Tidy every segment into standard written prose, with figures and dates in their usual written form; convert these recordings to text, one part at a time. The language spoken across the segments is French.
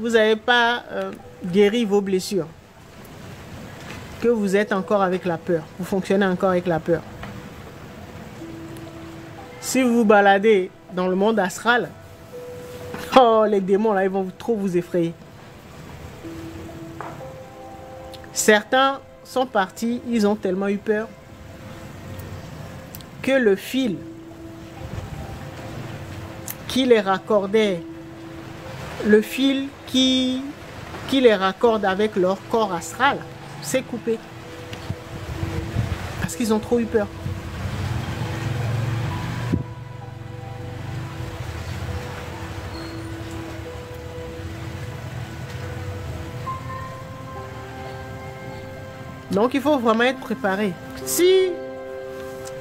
vous n'avez pas guéri vos blessures, que vous êtes encore avec la peur, vous fonctionnez encore avec la peur. Si vous vous baladez dans le monde astral, oh, les démons là, ils vont trop vous effrayer. Certains sont partis, ils ont tellement eu peur que le fil qui les raccordait, le fil qui les raccorde avec leur corps astral, s'est coupé. Parce qu'ils ont trop eu peur. Donc il faut vraiment être préparé. Si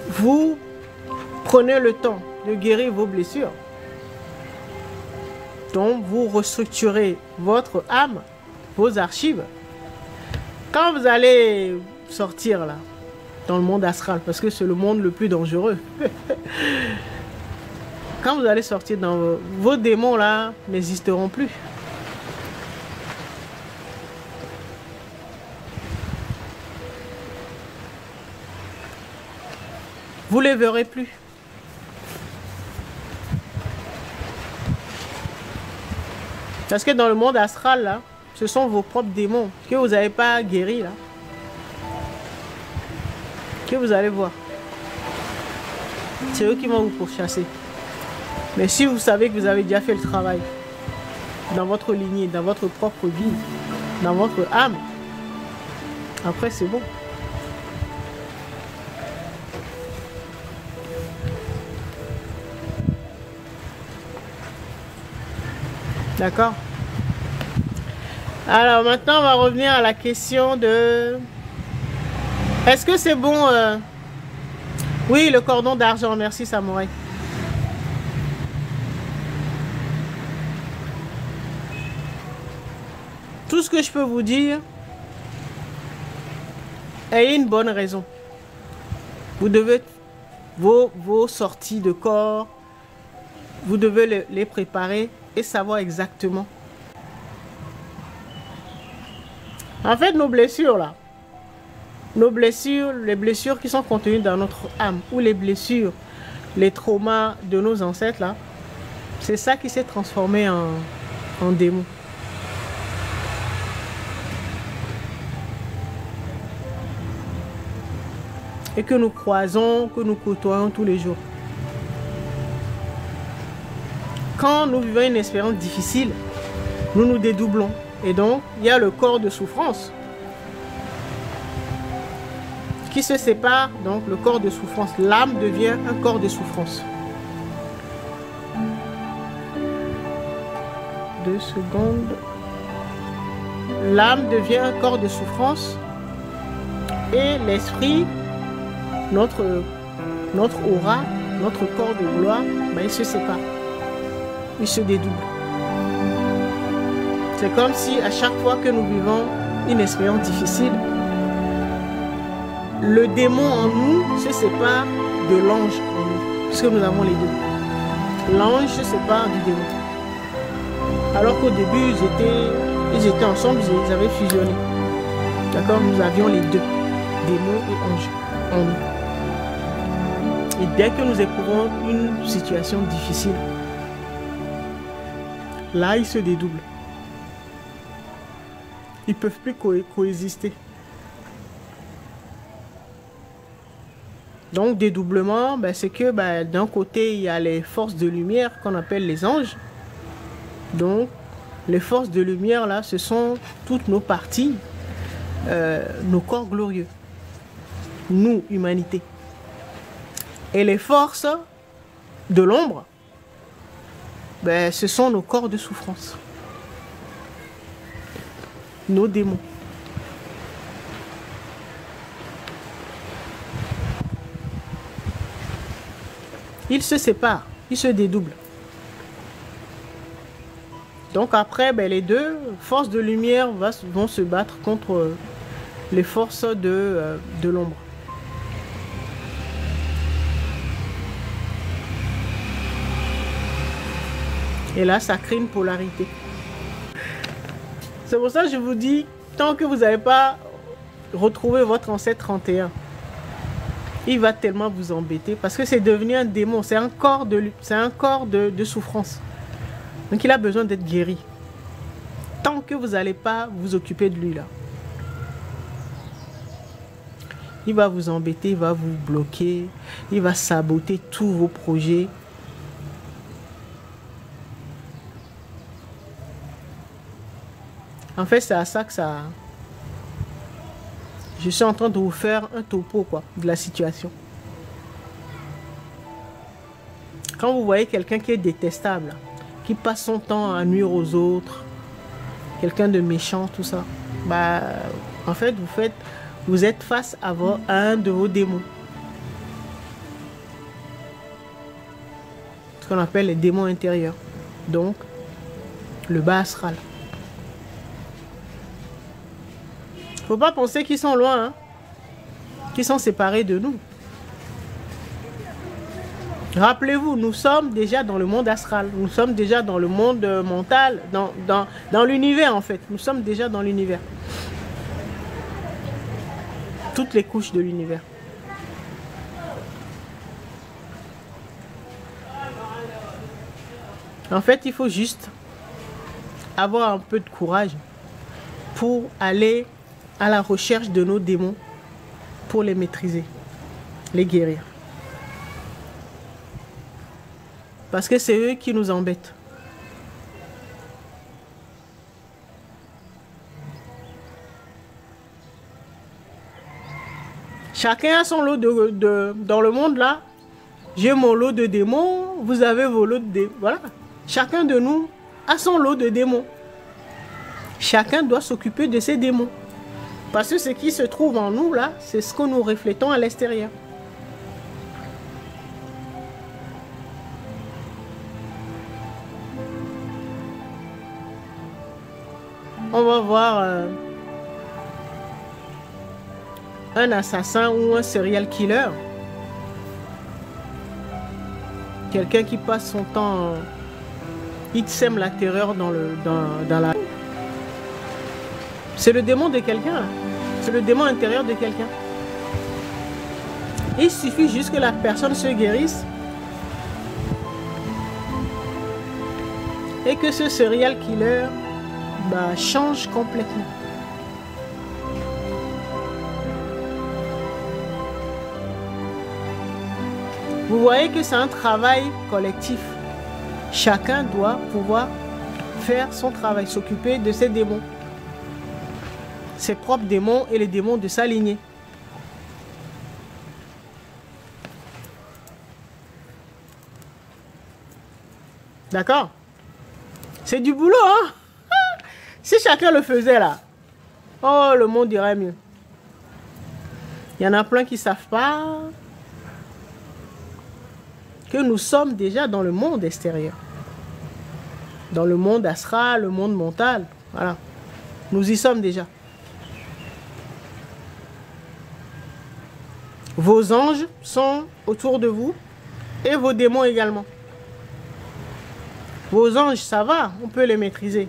vous prenez le temps de guérir vos blessures, donc vous restructurez votre âme, vos archives, quand vous allez sortir là, dans le monde astral, parce que c'est le monde le plus dangereux, quand vous allez sortir dans vos démons là, n'existeront plus. Vous ne les verrez plus. Parce que dans le monde astral, là, ce sont vos propres démons que vous n'avez pas guéris, là. Que vous allez voir. C'est eux qui vont vous pourchasser. Mais si vous savez que vous avez déjà fait le travail, dans votre lignée, dans votre propre vie, dans votre âme, après c'est bon. D'accord. Alors maintenant, on va revenir à la question de... Est-ce que c'est bon Oui, le cordon d'argent. Merci, Samouraï. Tout ce que je peux vous dire, ayez une bonne raison. Vous devez... Vos sorties de corps, vous devez les préparer et savoir exactement. En fait, nos blessures là, nos blessures, les blessures qui sont contenues dans notre âme, ou les blessures, les traumas de nos ancêtres là, c'est ça qui s'est transformé en démon. Et que nous croisons, que nous côtoyons tous les jours. Quand nous vivons une expérience difficile, nous nous dédoublons. Et donc, il y a le corps de souffrance qui se sépare. Donc, le corps de souffrance, l'âme devient un corps de souffrance. 2 secondes. L'âme devient un corps de souffrance et l'esprit, notre aura, notre corps de gloire, ben, il se sépare. Il se dédouble. C'est comme si à chaque fois que nous vivons une expérience difficile, le démon en nous se sépare de l'ange en nous, puisque nous avons les deux. L'ange se sépare du démon. Alors qu'au début, ils étaient ensemble, ils avaient fusionné. D'accord? Nous avions les deux, démon et ange, en nous. Et dès que nous éprouvons une situation difficile, là, ils se dédoublent. Ils ne peuvent plus coexister. Donc, dédoublement, ben, c'est que ben, d'un côté, il y a les forces de lumière qu'on appelle les anges. Donc, les forces de lumière, là, ce sont toutes nos parties, nos corps glorieux. Nous, humanité. Et les forces de l'ombre, ben, ce sont nos corps de souffrance. Nos démons. Ils se séparent, ils se dédoublent. Donc après, ben, les deux forces de lumière vont se battre contre les forces de l'ombre. Et là, ça crée une polarité. C'est pour ça que je vous dis, tant que vous n'avez pas retrouvé votre ancêtre 31, il va tellement vous embêter parce que c'est devenu un démon, c'est un corps de souffrance. Donc il a besoin d'être guéri. Tant que vous n'allez pas vous occuper de lui là, il va vous embêter, il va vous bloquer, il va saboter tous vos projets. En fait, c'est à ça que ça... Je suis en train de vous faire un topo quoi, de la situation. Quand vous voyez quelqu'un qui est détestable, qui passe son temps à nuire aux autres, quelqu'un de méchant, tout ça, bah, en fait, vous êtes face à un de vos démons. Ce qu'on appelle les démons intérieurs. Donc, le bas astral. Faut pas penser qu'ils sont loin, hein, qu'ils sont séparés de nous. Rappelez-vous, nous sommes déjà dans le monde astral, nous sommes déjà dans le monde mental, dans l'univers en fait. Nous sommes déjà dans l'univers. Toutes les couches de l'univers. En fait, il faut juste avoir un peu de courage pour aller à la recherche de nos démons, pour les maîtriser, les guérir. Parce que c'est eux qui nous embêtent. Chacun a son lot dans le monde là. J'ai mon lot de démons, vous avez vos lots de démons. Voilà. Chacun de nous a son lot de démons. Chacun doit s'occuper de ses démons. Parce que ce qui se trouve en nous là, c'est ce que nous reflétons à l'extérieur. On va voir un assassin ou un serial killer. Quelqu'un qui passe son temps, il sème la terreur dans la... C'est le démon de quelqu'un. C'est le démon intérieur de quelqu'un. Il suffit juste que la personne se guérisse et que ce serial killer change complètement. Vous voyez que c'est un travail collectif. Chacun doit pouvoir faire son travail, s'occuper de ses démons. Ses propres démons et les démons de sa lignée. D'accord? C'est du boulot, hein? Si chacun le faisait là, oh, le monde irait mieux. Il y en a plein qui ne savent pas que nous sommes déjà dans le monde extérieur. Dans le monde astral, le monde mental. Voilà. Nous y sommes déjà. Vos anges sont autour de vous et vos démons également. Vos anges, ça va, on peut les maîtriser.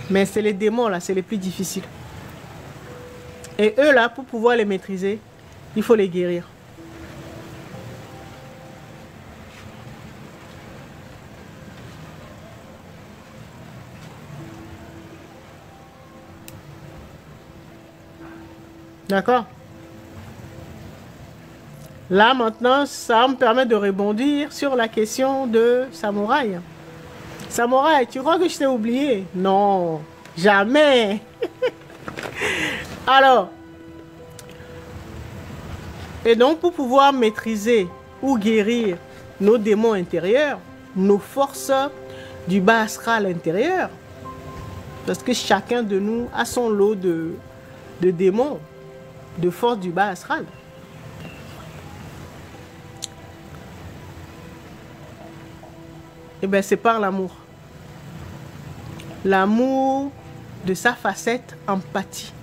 Mais c'est les démons là, c'est les plus difficiles. Et eux là, pour pouvoir les maîtriser, il faut les guérir. D'accord? Là maintenant, ça me permet de rebondir sur la question de Samouraï. Samouraï, tu crois que je t'ai oublié? Non, jamais. Alors, et donc pour pouvoir maîtriser ou guérir nos démons intérieurs, nos forces du bas astral intérieur, parce que chacun de nous a son lot de démons, de forces du bas astral. Et bien c'est par l'amour. L'amour de sa facette empathie.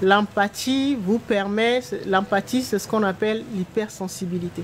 L'empathie vous permet, l'empathie c'est ce qu'on appelle l'hypersensibilité.